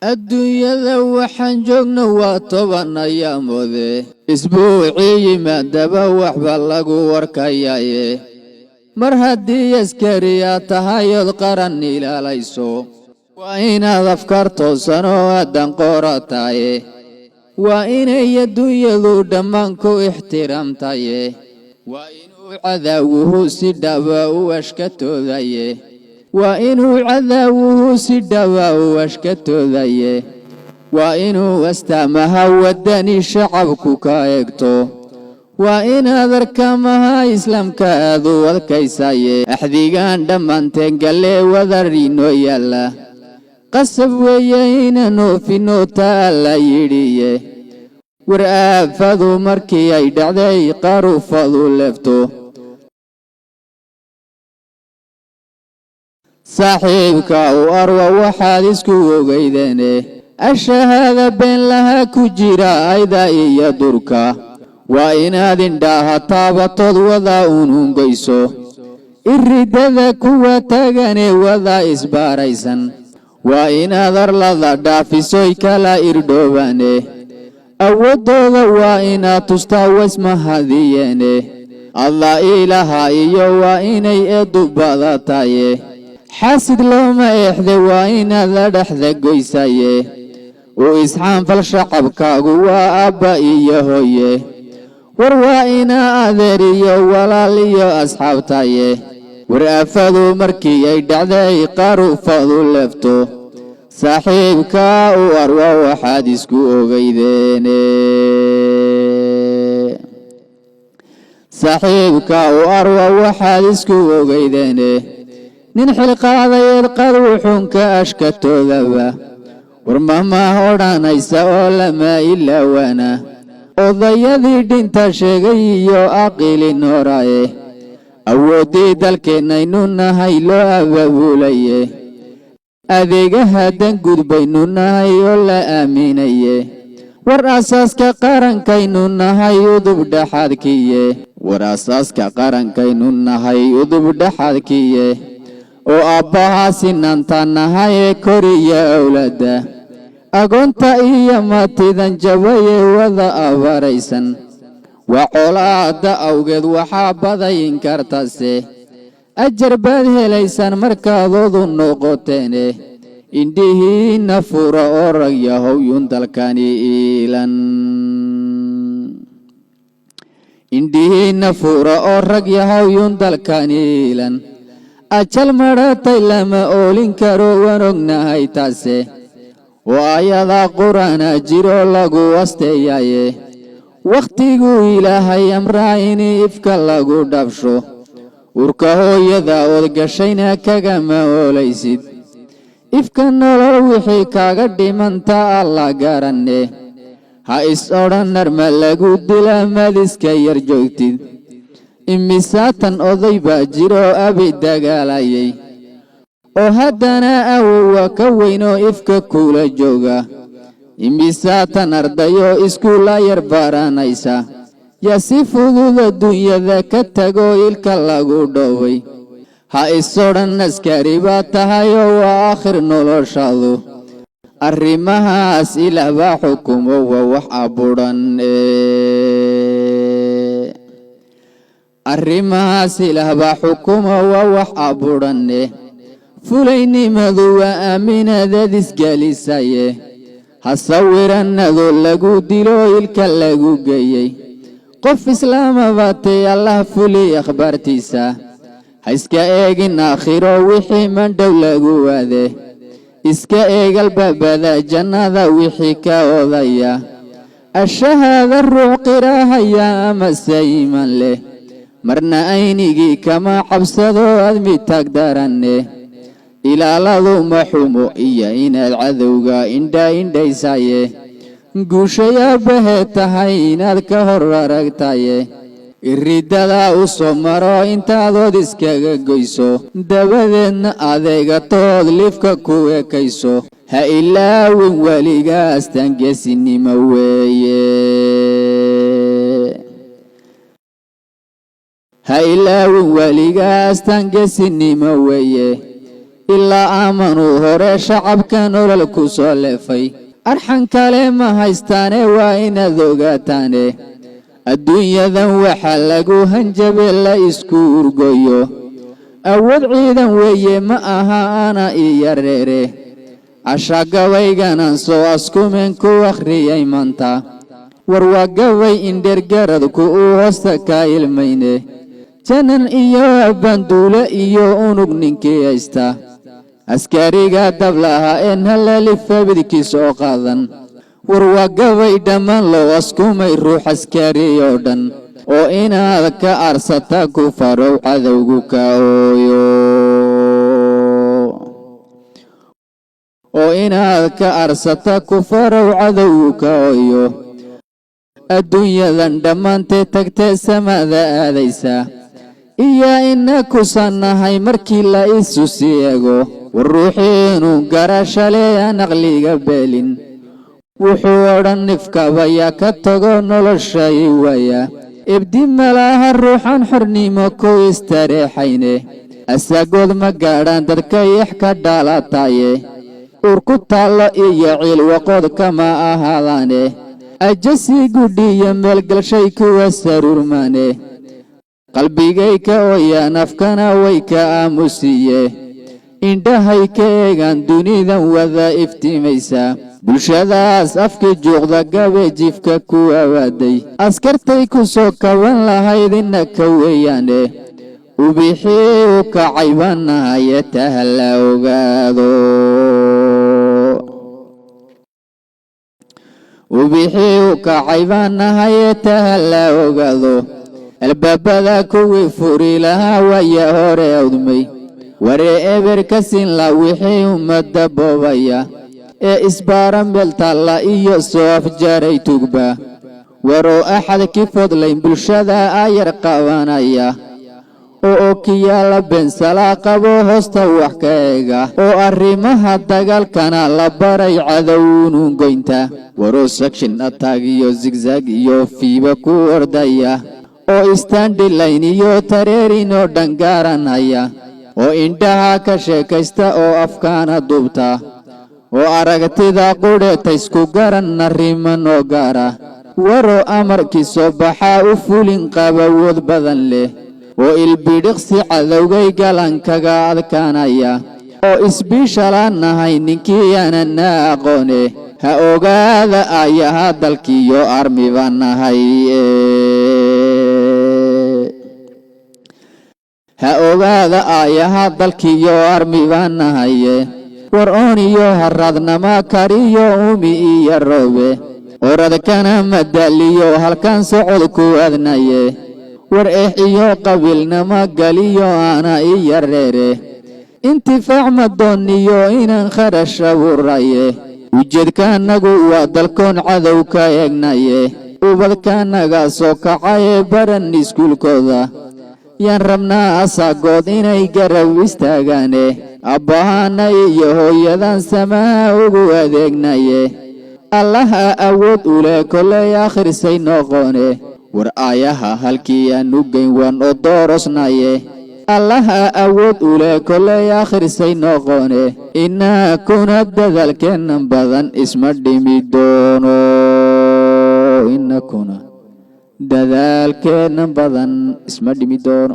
adduunyada waxaan joogno waa 10 ayaamoode isbuucii yimaadaba waxba lagu warkayaye mar haddii askariya tahayood qaran ilaalayso waa inaad afkaar toosan oo aadan qorataye waa inay adduunyadu dhammaan ku ixtiraamtaye waa inuu cadaawuhu si dhaba u ashkatoodaye waa inuu cadaawuhu si dhaba u ashkatoodaye waa inuu astaamaha wadani shacabku ka eegto waa inaad arkamaha islaamka aad u adkaysaye axdigaan dhammaanteen galee wadariinoo yaalla qasab weeye inaan oofino taa la yidhiye war aafadu markii ay dhacday qarufadu leefto saaxiibka u arwa waxaad isku ogeydeene ashahaada been laha ku jira ayda iyo durka waa inaad indhaha taabatood wada unungayso iridada kuwa tagane wada isbaaraysan waa inaad arlada dhaafisoy kala irdhoobane awoodooda waa inaad tustaa wasmahadiyeene allah ilaha iyo waa inay eedu badataye xaasid looma eexde waa inaad la dhexda goysaye u isxaanfal shacabkaagu waa aabba iyo hooye war waa inaa adeer iyo walaal iyo asxaabtaye war aafadu markii ay dhacday qarufadu leefto saaxiibka u arwa waxaad isku ogeydeene saaxiibka u arwa waxaad isku ogeydeene nin xilqaadayeed qaruuxunka ashkatoodaba war mahmaah odhanaysa oo lama ilaawana odayadii dhinta sheegay iyo aqilin horaye awooddii dalkeennaynu nahay loo abaabulaye adeegaha dangud baynu nahay oo la aaminaye war asaaska qarankaynu nahay udubdhaxaadkiye war asaaska qarankaynu nahay udubdhaxaadkiye oo aabbaha sinaanta nahay ee koriya awlaada agoonta iyo matidan jabaye wada abaraysan waa colaada awgeed waxaa badayin kartase ajar baad helaysaan markaadoodu noqoteene indhihiina fura oo rag yahow yun dalkani iilan indhihiina fura oo rag yahow yun dalkani iilan ajal madhatay lama oolin karo waan ognahay taase oo ayadaa qur'aana jiro lagu wasteeyaye wakhtiguu ilaahay amraa in ifka lagu dhabsho urka hooyada ood gashayna kagama oolaysid ifka nolol wixii kaaga dhimanta alla garanne ha is odhan narma lagu dila maad iska yar joogtid imisaatan oday baa jiro abi dagaalayay oo haddana awowa ka weynoo ifka kuula jooga imisaatan ardayo iskuula yar baranaysa yaa si fudud adduunyada ka tagoo ilka lagu dhoobay ha is odhan askari baa tahayoo waa aakhir noloshaadu arrimahaas ilaah baa xukumo waa wax abuudhan arrimahaas ilaah baa xukumo waa wax abuudhanne fulaynimadu waa aaminadeed isgelisaye ha sawirannadu lagu dilo ilka lagu geeyey qof islaama baatay allah fuli akhbaartiisa ha iska eegin aakhiro wixii mandhow lagu waade iska eegal baabada jannada wixii ka odaya ashahaada ruux qiraahaya amase iimaan leh marna aynigii kama cabsado admi taag daranne ilaaladu ma xumo iyo inaad cadowga indhaysaye guushayaabahee tahay inaad ka hor aragtaye iridada u soo maro intaadood iskaga goyso dabadeedna adeegatood lifka ku ekayso ha ilaawin weligaas tangeesinimo weeye ha ilaawin weligaas tangeesinimo weeye ilaa aamanuu hore shacabka nolol ku soo leefay arxan kale ma haystaane waa inaad ogaataane adduunyadan waxa lagu hanjabe la isku urgoyo awood ciidan weeye ma aha ana iyo reere casha gabayganan soo askumen ku akhriyay maanta war waa gabay indhergaradku uu hoosta ka ilmayne janan iyo banduule iyo unug ninkii haysta askariga dablaha een halalifa bidkiis oo qaadan war waa gabay dhammaan loo askumay ruux askari oo dhan oo inaad ka arsata ku farow cadowgu ka ooyo oo inaad ka arsata ku farow cadowgu ka ooyo adduunyadan dhammaantee tagtee samada aadaysa iyo ina kusannahay markii la isu sii ego war ruuxiinu garashale aan aqliga beelin wuxuu odhan nifkabaya ka tago noloshay waaya ibdi malaha ruuxan xornimo ku istareexayne asagood ma gaadhaan dadka ix ka dhalataye ur ku taallo iyo ciil waqood kama ahaadaane ajasi gudhiyo meelgalshay kuwa saruurmaane qalbigay ka ooyaan afkana way ka aamusiye indhahay ka eegaan dunidan wada iftiimaysa bulshadaas afkii juuqda gabe jifka ku awaaday askartay ku soo kaban lahayd innaka weeyaane ubixii u kacay baanahaye taha la ogaado ubixii u kacay baanahaye taha la ogaado albaabada kuwii furi lahaa waya hore awdmay waree eber ka siin la wixii ummadda boobaya ee isbaara meel taalla iyo soo afjaray tugba waroo axad ki fodlayn bulshada ayar qabanaya oo okiyaala bensalaa qabo hoosta wax ka eega oo arrimaha dagaalkana la baray cadownuun goynta waroo section attack iyo zigzag iyo fiiba ku ordaya oo standline iyo tareerin oo dhan gaaranaya oo indhaha ka sheekaysta oo afkaana duubta oo aragtida qudheeta isku garan arriman oo gaara waroo amarkii soo baxaa u fulin qabawood badan leh oo ilbidhiqsi cadowgay galan kaga adkaanaya oo isbiishalaanahay ninkii aanana aqoone ha ogaada ayaha dalkiyo armi baan nahay ha ogaada ayaha dalkiyo armi baan nahaye war oon iyo haraadnama kariyo umi iyo roobe oradkana madaliyo halkan socod ku adnaye war iyo qabiilnama galiyo ana iyo reere intifaac madooniyo inaan kharash abuuraye ujeedkaanagu waa dalkoon cadow ka eegnaye ubadkaanaga soo kacaye baran iskuulkooda yaan rabnaa asaagood inay garab istaagaane abbahana iyo hooyadan samaha ugu adeegnaye allaha awood u leh kolley akhrisay noqone war aayaha halkii aanu geyn waan oo doorosnaye allaha awood u leh kolley akhrisay noqone inakuna dadaalkeennan badan isma dhimi doono inakuna dadaalkeennan badan isma dhimi doono